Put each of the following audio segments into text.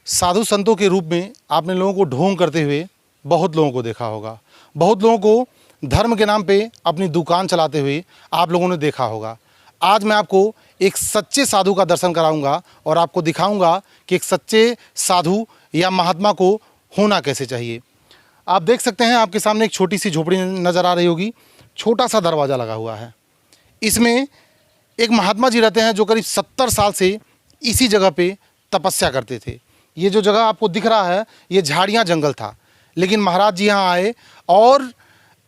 साधु संतों के रूप में आपने लोगों को ढोंग करते हुए बहुत लोगों को देखा होगा। बहुत लोगों को धर्म के नाम पे अपनी दुकान चलाते हुए आप लोगों ने देखा होगा। आज मैं आपको एक सच्चे साधु का दर्शन कराऊंगा और आपको दिखाऊंगा कि एक सच्चे साधु या महात्मा को होना कैसे चाहिए। आप देख सकते हैं, आपके सामने एक छोटी सी झोपड़ी नज़र आ रही होगी। छोटा सा दरवाज़ा लगा हुआ है। इसमें एक महात्मा जी रहते हैं जो करीब 70 साल से इसी जगह पे तपस्या करते थे। ये जो जगह आपको दिख रहा है, ये झाड़ियाँ जंगल था, लेकिन महाराज जी यहाँ आए और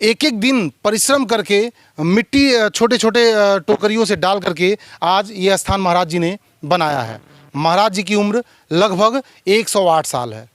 एक एक दिन परिश्रम करके मिट्टी छोटे छोटे टोकरियों से डाल करके आज ये स्थान महाराज जी ने बनाया है। महाराज जी की उम्र लगभग 108 साल है।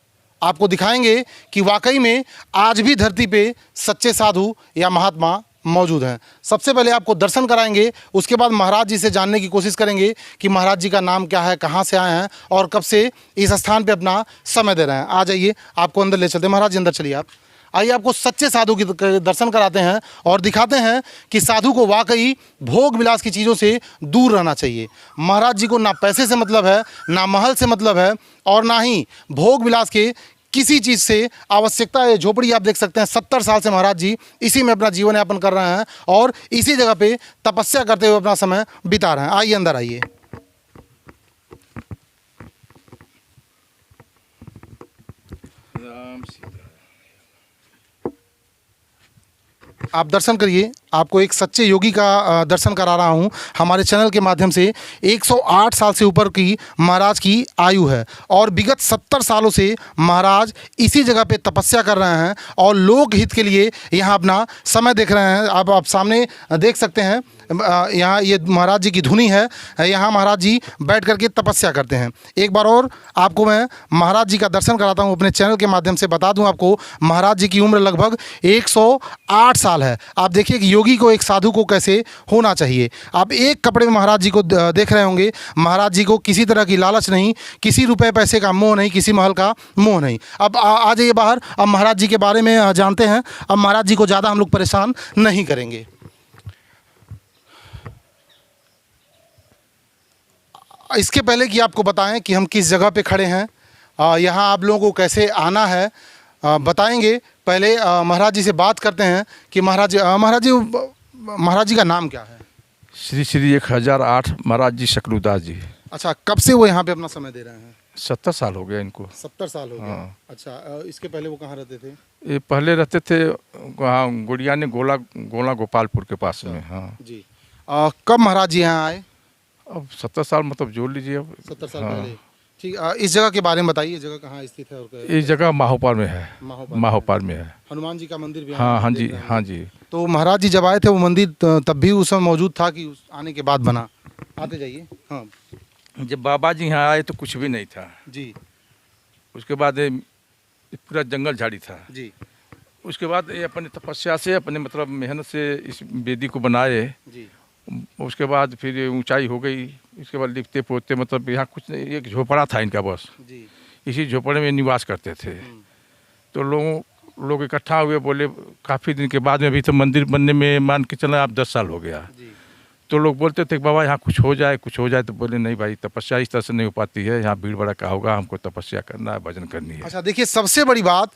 आपको दिखाएंगे कि वाकई में आज भी धरती पे सच्चे साधु या महात्मा मौजूद हैं। सबसे पहले आपको दर्शन कराएंगे, उसके बाद महाराज जी से जानने की कोशिश करेंगे कि महाराज जी का नाम क्या है, कहाँ से आए हैं और कब से इस स्थान पे अपना समय दे रहे हैं। आ जाइए, आपको अंदर ले चलते हैं। महाराज जी अंदर चलिए। आप आइए, आपको सच्चे साधु के दर्शन कराते हैं और दिखाते हैं कि साधु को वाकई भोग विलास की चीज़ों से दूर रहना चाहिए। महाराज जी को ना पैसे से मतलब है, ना महल से मतलब है और ना ही भोग विलास के किसी चीज़ से आवश्यकता है। झोपड़ी आप देख सकते हैं, 70 साल से महाराज जी इसी में अपना जीवन यापन कर रहे हैं और इसी जगह पे तपस्या करते हुए अपना समय बिता रहे हैं। आइए, अंदर आइए। आप दर्शन करिए। आपको एक सच्चे योगी का दर्शन करा रहा हूँ हमारे चैनल के माध्यम से। 108 साल से ऊपर की महाराज की आयु है और विगत 70 सालों से महाराज इसी जगह पे तपस्या कर रहे हैं और लोक हित के लिए यहाँ अपना समय देख रहे हैं। आप सामने देख सकते हैं, यहाँ ये महाराज जी की धुनी है। यहाँ महाराज जी बैठ करके तपस्या करते हैं। एक बार और आपको मैं महाराज जी का दर्शन कराता हूँ अपने चैनल के माध्यम से। बता दूँ आपको, महाराज जी की उम्र लगभग 108 साल है। आप देखिए कि योगी को, एक साधु को कैसे होना चाहिए। आप एक कपड़े में महाराज जी को देख रहे होंगे। महाराज जी को किसी तरह की लालच नहीं, किसी रुपए पैसे का मोह नहीं, किसी महल का मोह नहीं। अब आ जाइए बाहर। अब महाराज जी के बारे में जानते हैं। अब महाराज जी को ज़्यादा हम लोग परेशान नहीं करेंगे। इसके पहले कि आपको बताएं कि हम किस जगह पे खड़े हैं, यहाँ आप लोगों को कैसे आना है बताएंगे। पहले महाराज जी से बात करते हैं कि महाराज जी का नाम क्या है? श्री श्री 1008 महाराज जी शकलूदास जी। अच्छा, कब से वो यहाँ पे अपना समय दे रहे हैं? 70 साल हो गया इनको। 70 साल हो गया। हाँ। अच्छा, इसके पहले वो कहाँ रहते थे? ये पहले रहते थे वहाँ गुड़िया ने गोला गोपालपुर के पास में। हाँ जी। कब महाराज जी यहाँ आए? अब 70 साल मतलब जोड़ लीजिए अब। 70 साल हाँ। पहले। ठीक। इस जगह के बारे में बताइए, जगह कहाँ स्थित है? और इस जगह माहोपार में है। माहोपार में है। हनुमान जी का मंदिर भी? हाँ हाँ जी, हाँ जी। तो महाराज जी जब आए थे वो मंदिर तब भी उस समय मौजूद था कि आने के बाद बना? आते जाइए। हाँ। जब बाबा जी यहाँ आए तो कुछ भी नहीं था जी। उसके बाद ये पूरा जंगल झाड़ी था जी। उसके बाद ये अपने तपस्या से, अपने मतलब मेहनत से इस वेदी को बनाए। जी। उसके बाद फिर ये ऊंचाई हो गई। इसके बाद लिखते पोते मतलब यहाँ कुछ नहीं, एक झोपड़ा था इनका बस। जी। इसी झोपड़े में निवास करते थे। तो लोग इकट्ठा हुए, बोले काफ़ी दिन के बाद में, अभी तो मंदिर बनने में मान के चला आप 10 साल हो गया। जी। तो लोग बोलते थे बाबा यहाँ कुछ हो जाए, कुछ हो जाए। तो बोले नहीं भाई, तपस्या इस तरह से नहीं हो पाती है, यहाँ भीड़ भड़ा का होगा, हमको तपस्या करना है, भजन करनी है। अच्छा, देखिए सबसे बड़ी बात,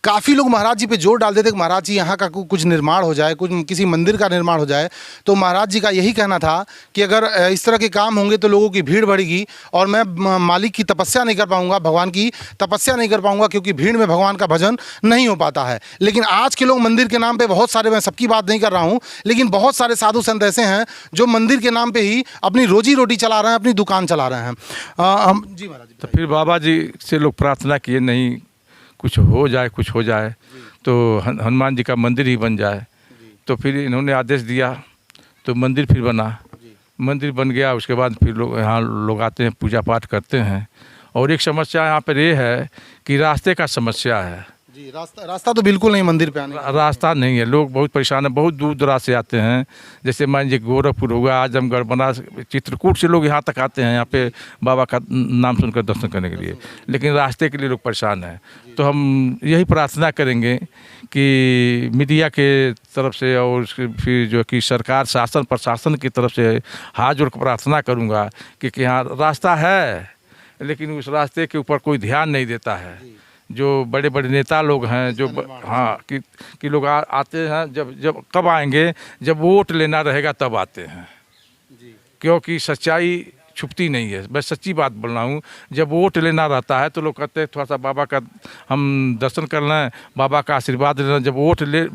काफ़ी लोग महाराज जी पे जोर डाल देते कि महाराज जी यहाँ का कुछ निर्माण हो जाए, कुछ किसी मंदिर का निर्माण हो जाए। तो महाराज जी का यही कहना था कि अगर इस तरह के काम होंगे तो लोगों की भीड़ बढ़ेगी और मैं मालिक की तपस्या नहीं कर पाऊंगा, भगवान की तपस्या नहीं कर पाऊंगा, क्योंकि भीड़ में भगवान का भजन नहीं हो पाता है। लेकिन आज के लोग मंदिर के नाम पर बहुत सारे, मैं सबकी बात नहीं कर रहा हूँ, लेकिन बहुत सारे साधु संत ऐसे हैं जो मंदिर के नाम पर ही अपनी रोजी रोटी चला रहे हैं, अपनी दुकान चला रहे हैं। जी महाराज जी। तो फिर बाबा जी से लोग प्रार्थना किए, नहीं कुछ हो जाए, कुछ हो जाए तो हनुमान जी का मंदिर ही बन जाए। तो फिर इन्होंने आदेश दिया तो मंदिर फिर बना। मंदिर बन गया। उसके बाद फिर लोग आते हैं, पूजा पाठ करते हैं। और एक समस्या यहाँ पर ये है कि रास्ते का समस्या है। जी। रास्ता तो बिल्कुल नहीं मंदिर पे आने का। रास्ता नहीं है। लोग बहुत परेशान है, बहुत दूर दराज से आते हैं। जैसे मान लीजिए गोरखपुर होगा, आजमगढ़, बनारस, चित्रकूट से लोग यहाँ तक आते हैं, यहाँ पे बाबा का नाम सुनकर दर्शन करने के लिए। लेकिन रास्ते के लिए लोग परेशान हैं। तो हम यही प्रार्थना करेंगे कि मीडिया के तरफ से और फिर जो कि सरकार, शासन, प्रशासन की तरफ से हाथ जोड़ कर प्रार्थना करूँगा कि यहाँ रास्ता है, लेकिन उस रास्ते के ऊपर कोई ध्यान नहीं देता है। जो बड़े बड़े नेता लोग हैं जो हाँ कि लोग आते हैं, जब कब आएंगे, जब वोट लेना रहेगा तब आते हैं, क्योंकि सच्चाई छुपती नहीं है। मैं सच्ची बात बोल रहा हूँ, जब वोट लेना रहता है तो लोग कहते हैं थोड़ा सा बाबा का हम दर्शन कर लें, बाबा का आशीर्वाद लेना।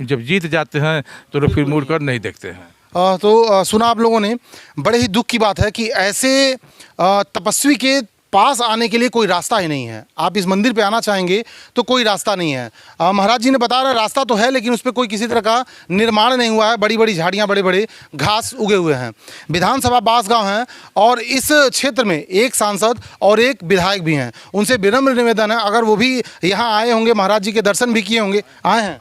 जब जीत जाते हैं तो लोग फिर मुड़ कर नहीं देखते हैं। सुना आप लोगों ने, बड़े ही दुख की बात है कि ऐसे तपस्वी के पास आने के लिए कोई रास्ता ही नहीं है। आप इस मंदिर पे आना चाहेंगे तो कोई रास्ता नहीं है। महाराज जी ने बता रहा रास्ता तो है, लेकिन उस पर कोई किसी तरह का निर्माण नहीं हुआ है। बड़ी बड़ी झाड़ियाँ, बड़े बड़े घास उगे हुए हैं। विधानसभा बांसगांव है और इस क्षेत्र में एक सांसद और एक विधायक भी हैं। उनसे विनम्र निवेदन है, अगर वो भी यहाँ आए होंगे, महाराज जी के दर्शन भी किए होंगे, आए हैं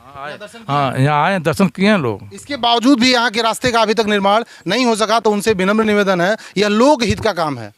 हाँ, यहाँ आए दर्शन किए हैं लोग। इसके बावजूद भी यहाँ के रास्ते का अभी तक निर्माण नहीं हो सका, तो उनसे विनम्र निवेदन है, यह लोक हित का काम है।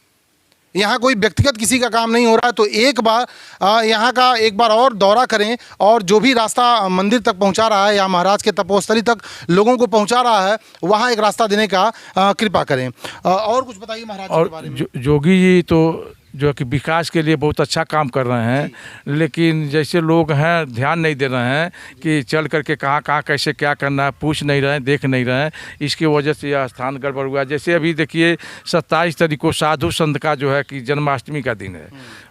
यहाँ कोई व्यक्तिगत किसी का काम नहीं हो रहा है। तो एक बार यहाँ का एक बार और दौरा करें और जो भी रास्ता मंदिर तक पहुँचा रहा है या महाराज के तपोस्थली तक लोगों को पहुँचा रहा है, वहाँ एक रास्ता देने का कृपा करें। और कुछ बताइए महाराज जी के बारे में। जोगी जी तो जो कि विकास के लिए बहुत अच्छा काम कर रहे हैं, लेकिन जैसे लोग हैं ध्यान नहीं दे रहे हैं कि चल करके कहाँ कहाँ कैसे क्या करना है, पूछ नहीं रहे हैं, देख नहीं रहे हैं। इसकी वजह से यह स्थान गड़बड़ हुआ। जैसे अभी देखिए 27 तारीख को साधु संत का जो है कि जन्माष्टमी का दिन है,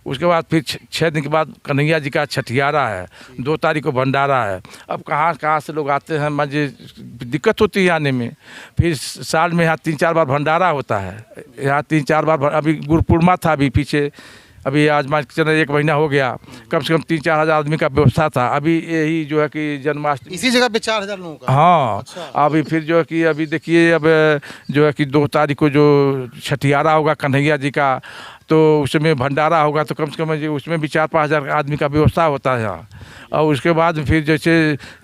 उसके बाद फिर 6 दिन के बाद कन्हैया जी का छठियारा है, 2 तारीख को भंडारा है। अब कहाँ कहाँ से लोग आते हैं, मुझे दिक्कत होती है आने में। फिर साल में यहाँ 3-4 बार भंडारा होता है, यहाँ 3-4 बार। अभी गुरुपूर्णिमा था अभी पीछे, अभी आज मान के चलो 1 महीना हो गया, कम से कम 3-4 हज़ार आदमी का व्यवस्था था। अभी यही जो है कि जन्माष्टमी इसी जगह पे 4000 लोगों का। हाँ। अच्छा। अभी फिर जो है कि अभी देखिए, अब जो है कि 2 तारीख को जो छठियारा होगा कन्हैया जी का, तो उसमें भंडारा होगा, तो कम से कम उसमें भी 4-5 हज़ार आदमी का व्यवस्था होता है यहाँ। और उसके बाद फिर जैसे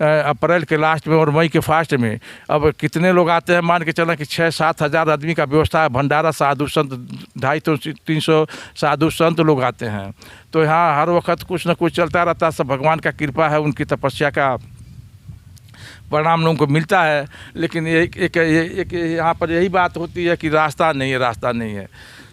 अप्रैल के लास्ट में और मई के फास्ट में अब कितने लोग आते हैं, मान के चलें कि 6-7 हज़ार आदमी का व्यवस्था है। भंडारा साधु संत 250-300 साधु संत लोग आते हैं। तो यहाँ हर वक्त कुछ ना कुछ चलता रहता है। सब भगवान का कृपा है, उनकी तपस्या का परिणाम लोगों को मिलता है। लेकिन एक यहाँ पर यही बात होती है कि रास्ता नहीं है, रास्ता नहीं है।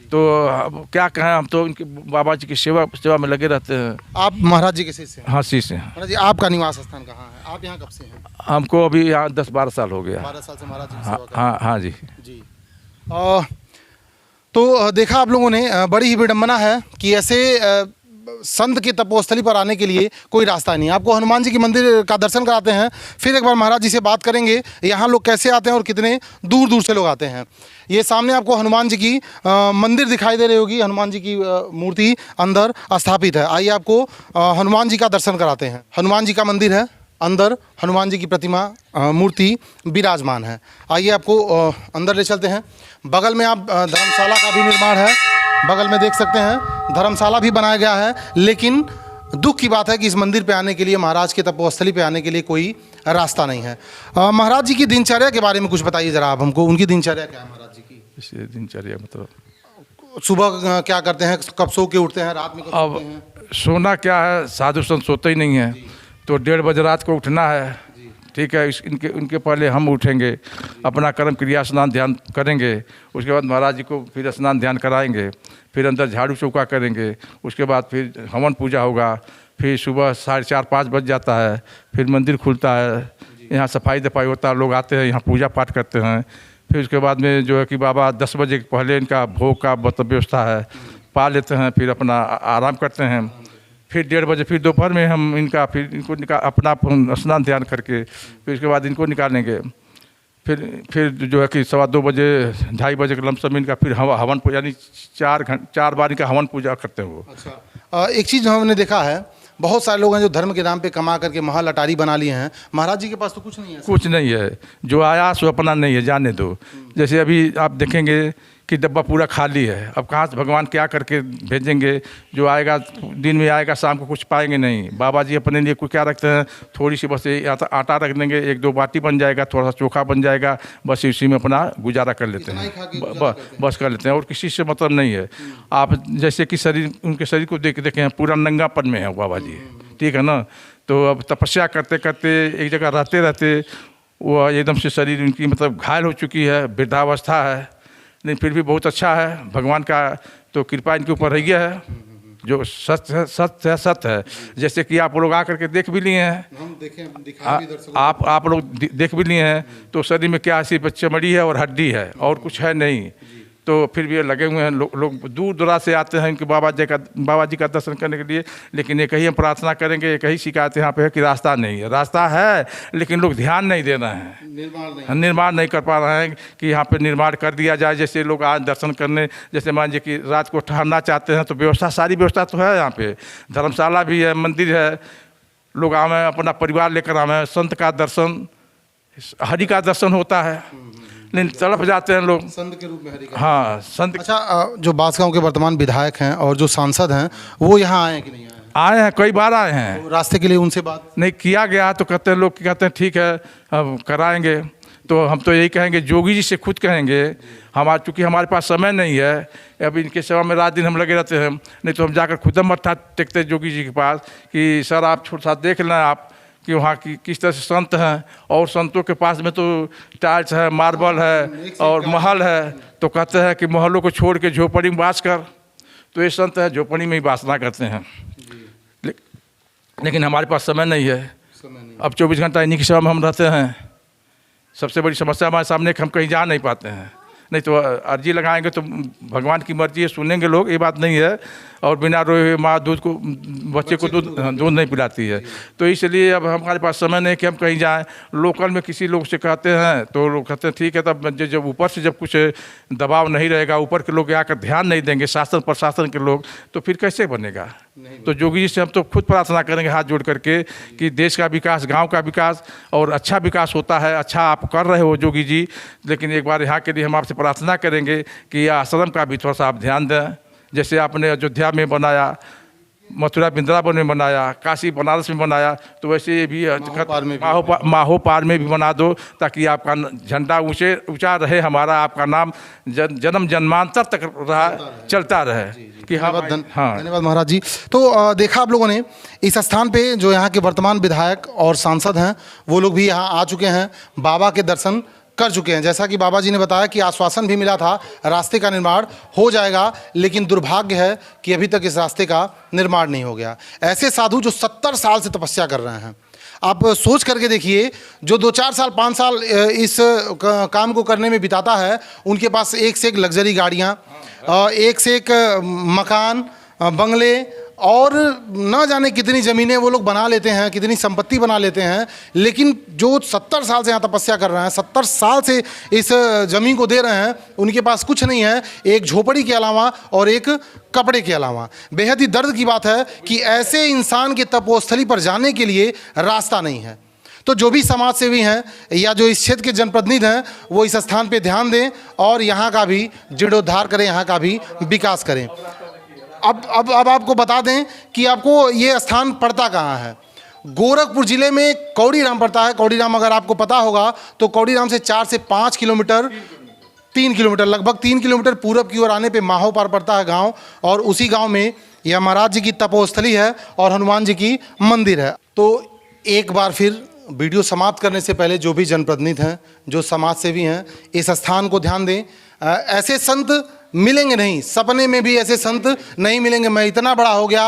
तो अब क्या कहें, हम तो इनके बाबा जी की सेवा में लगे रहते हैं। आप महाराज जी के शिष्य हैं? हाँ, शिष्य हैं। महाराज जी, आपका निवास स्थान कहाँ है? आप यहाँ कब से हैं? हमको अभी यहाँ 10-12 साल हो गया। 12 साल से महाराज जी की हाँ सेवा कर रहे हैं। हाँ जी जी। तो देखा आप लोगों ने, बड़ी ही विडंबना है कि ऐसे संत के तपोस्थली पर आने के लिए कोई रास्ता नहीं। आपको हनुमान जी के मंदिर का दर्शन कराते हैं, फिर एक बार महाराज जी से बात करेंगे यहाँ लोग कैसे आते हैं और कितने दूर दूर से लोग आते हैं। ये सामने आपको हनुमान जी की मंदिर दिखाई दे रही होगी। हनुमान जी की मूर्ति अंदर स्थापित है। आइए आपको हनुमान जी का दर्शन कराते हैं। हनुमान जी का मंदिर है, अंदर हनुमान जी की प्रतिमा मूर्ति विराजमान है। आइए आपको अंदर ले चलते हैं। बगल में आप धर्मशाला का भी निर्माण है, बगल में देख सकते हैं धर्मशाला भी बनाया गया है। लेकिन दुख की बात है कि इस मंदिर पे आने के लिए, महाराज के तपोस्थली पे आने के लिए कोई रास्ता नहीं है। महाराज जी की दिनचर्या के बारे में कुछ बताइए ज़रा आप हमको। उनकी दिनचर्या क्या है महाराज जी की? इसे दिनचर्या मतलब सुबह क्या करते हैं, कब सो के उठते हैं, रात में कब अब सोते हैं? सोना क्या है, साधु संत सोते ही नहीं है। तो 1:30 बजे रात को उठना है, ठीक है। इनके पहले हम उठेंगे, अपना कर्म क्रिया स्नान ध्यान करेंगे। उसके बाद महाराज जी को फिर स्नान ध्यान कराएंगे, फिर अंदर झाड़ू चौका करेंगे। उसके बाद फिर हवन पूजा होगा। फिर सुबह 4:30-5 बज जाता है, फिर मंदिर खुलता है, यहाँ सफाई दफाई होता है, लोग आते हैं यहाँ पूजा पाठ करते हैं। फिर उसके बाद में जो है कि बाबा 10 बजे के पहले इनका भोग का व्यवस्था है, पा लेते हैं, फिर अपना आराम करते हैं। फिर 1:30 बजे फिर दोपहर में हम इनको अपना स्नान ध्यान करके फिर उसके बाद इनको निकालेंगे। फिर जो है कि 2:15 बजे 2:30 बजे के लमसम इनका फिर हवन पूजा, यानी 4 बार इनका हवन पूजा करते हैं वो। अच्छा, एक चीज़ हमने देखा है, बहुत सारे लोग हैं जो धर्म के नाम पे कमा करके महल अटारी बना लिए हैं। महाराज जी के पास तो कुछ नहीं है। कुछ नहीं है, जो आया सो अपना नहीं है, जाने दो। जैसे अभी आप देखेंगे कि डब्बा पूरा खाली है। अब कहाँ से भगवान क्या करके भेजेंगे? जो आएगा दिन में आएगा, शाम को कुछ पाएंगे नहीं। बाबा जी अपने लिए कुछ क्या रखते हैं, थोड़ी सी बस आटा रख देंगे, 1-2 बाटी बन जाएगा, थोड़ा सा चोखा बन जाएगा, बस इसी में अपना गुजारा कर लेते हैं, बस कर लेते हैं। और किसी से मतलब नहीं है। आप जैसे कि उनके शरीर को देखें, पूरा नंगापन में है बाबा जी, ठीक है ना। तो अब तपस्या करते करते एक जगह रहते रहते वो एकदम से शरीर उनकी मतलब घायल हो चुकी है, वृद्धावस्था है, लेकिन फिर भी बहुत अच्छा है। भगवान का तो कृपा इनके ऊपर रही है। जो सत्य है, सत्य है, सत्य है। जैसे कि आप लोग आकर के देख भी लिए हैं, हम देखें, दिखाएं भी दर्शकों को। आप लोग देख भी लिए हैं, तो शरीर में क्या सिर्फ चमड़ी है और हड्डी है और कुछ है नहीं। तो फिर भी ये लगे हुए हैं, लोग दूर दराज से आते हैं इनके बाबा जी का दर्शन करने के लिए। लेकिन एक ही हम प्रार्थना करेंगे, एक ही शिकायत यहाँ पे है कि रास्ता नहीं है। रास्ता है लेकिन लोग ध्यान नहीं दे रहे हैं, निर्माण नहीं कर पा रहे हैं कि यहाँ पे निर्माण कर दिया जाए। जैसे लोग आज दर्शन करने, जैसे मान लीजिए कि रात को ठहरना चाहते हैं तो व्यवस्था, सारी व्यवस्था तो है यहाँ पे, धर्मशाला भी है, मंदिर है, लोग आवे अपना परिवार लेकर आवे, संत का दर्शन, हरि का दर्शन होता है। लेकिन तड़प जाते हैं लोग संत के रूप में हरि का। हाँ संत। अच्छा, जो बांसगांव के वर्तमान विधायक हैं और जो सांसद हैं वो यहाँ आए हैं कि नहीं आए? आए हैं, कई बार आए हैं। तो रास्ते के लिए उनसे बात नहीं किया गया तो कहते हैं लोग, कहते हैं ठीक है हम कराएंगे। तो हम तो यही कहेंगे, जोगी जी से खुद कहेंगे, चूँकि हमारे पास समय नहीं है, अब इनके सेवा में रात दिन हम लगे रहते हैं। नहीं तो हम जाकर खुद मत्था टेकते जोगी जी के पास कि सर आप छोटा सा देख लें आप कि वहाँ की किस तरह से संत हैं। और संतों के पास में तो टाइल्स है, मार्बल है और महल है। तो कहते हैं कि महलों को छोड़ के झोपड़ी में वास कर। तो ये संत है झोपड़ी में ही वासना करते हैं। लेकिन हमारे पास समय नहीं है, अब 24 घंटा इन्हीं की सेवा में हम रहते हैं। सबसे बड़ी समस्या हमारे सामने कि हम कहीं जा नहीं पाते हैं। नहीं तो अर्जी लगाएंगे तो भगवान की मर्जी है, सुनेंगे लोग, ये बात नहीं है। और बिना रोए हुए माँ दूध को, बच्चे को दूध नहीं पिलाती है। तो इसलिए अब हमारे पास समय नहीं कि हम कहीं जाएं। लोकल में किसी लोग से कहते हैं तो लोग कहते हैं ठीक है, तब जब ऊपर से जब कुछ दबाव नहीं रहेगा, ऊपर के लोग आकर ध्यान नहीं देंगे, शासन प्रशासन के लोग, तो फिर कैसे बनेगा। तो जोगी जी से हम तो खुद प्रार्थना करेंगे हाथ जोड़ करके कि देश का विकास, गाँव का विकास और अच्छा विकास होता है। अच्छा आप कर रहे हो जोगी जी, लेकिन एक बार यहाँ के लिए हम आपसे प्रार्थना करेंगे कि आश्रम का भी थोड़ा सा आप ध्यान दें। जैसे आपने अयोध्या में बनाया, मथुरा वृंदावन में बनाया, काशी बनारस में बनाया, तो वैसे ये भी माहोपार में भी बना दो, ताकि आपका झंडा ऊंचा रहे, हमारा आपका नाम जन्म जन्मांतर तक चलता रहे। कि हाँ धन्यवाद महाराज जी। तो देखा आप लोगों ने, इस स्थान पे जो यहाँ के वर्तमान विधायक और सांसद हैं वो लोग भी यहाँ आ चुके हैं, बाबा के दर्शन कर चुके हैं। जैसा कि बाबा जी ने बताया कि आश्वासन भी मिला था, रास्ते का निर्माण हो जाएगा, लेकिन दुर्भाग्य है कि अभी तक इस रास्ते का निर्माण नहीं हो गया। ऐसे साधु जो 70 साल से तपस्या कर रहे हैं, आप सोच करके देखिए, जो 2-4 साल 5 साल इस काम को करने में बिताता है, उनके पास एक से एक लग्जरी गाड़ियाँ, एक से एक मकान, बंगले और ना जाने कितनी ज़मीनें वो लोग बना लेते हैं, कितनी संपत्ति बना लेते हैं। लेकिन जो 70 साल से यहाँ तपस्या कर रहे हैं, 70 साल से इस ज़मीन को दे रहे हैं, उनके पास कुछ नहीं है, एक झोपड़ी के अलावा और एक कपड़े के अलावा। बेहद ही दर्द की बात है कि ऐसे इंसान के तपोस्थली पर जाने के लिए रास्ता नहीं है। तो जो भी समाज सेवी हैं या जो इस क्षेत्र के जनप्रतिनिधि हैं, वो इस स्थान पे ध्यान दें और यहाँ का भी जीर्णोद्धार करें, यहाँ का भी विकास करें। अब आपको बता दें कि आपको ये स्थान पड़ता कहाँ है। गोरखपुर जिले में कौड़ीराम पड़ता है। कौड़ीराम अगर आपको पता होगा तो कौड़ीराम से 4 से 5 किलोमीटर, 3 किलोमीटर, लगभग 3 किलोमीटर पूरब की ओर आने पे माहोपार पड़ता है गांव। और उसी गांव में यह महाराज जी की तपोस्थली है और हनुमान जी की मंदिर है। तो एक बार फिर वीडियो समाप्त करने से पहले जो भी जनप्रतिनिधि हैं, जो समाज सेवी हैं, इस स्थान को ध्यान दें। ऐसे संत मिलेंगे नहीं, सपने में भी ऐसे संत नहीं मिलेंगे। मैं इतना बड़ा हो गया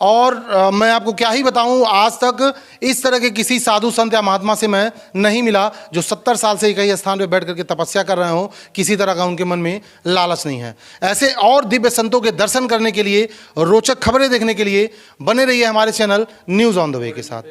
और मैं आपको क्या ही बताऊं, आज तक इस तरह के किसी साधु संत या महात्मा से मैं नहीं मिला जो 70 साल से एक ही स्थान पर बैठ करके तपस्या कर रहे हो। किसी तरह का उनके मन में लालच नहीं है। ऐसे और दिव्य संतों के दर्शन करने के लिए, रोचक खबरें देखने के लिए बने रहिए हमारे channel news on the way के साथ।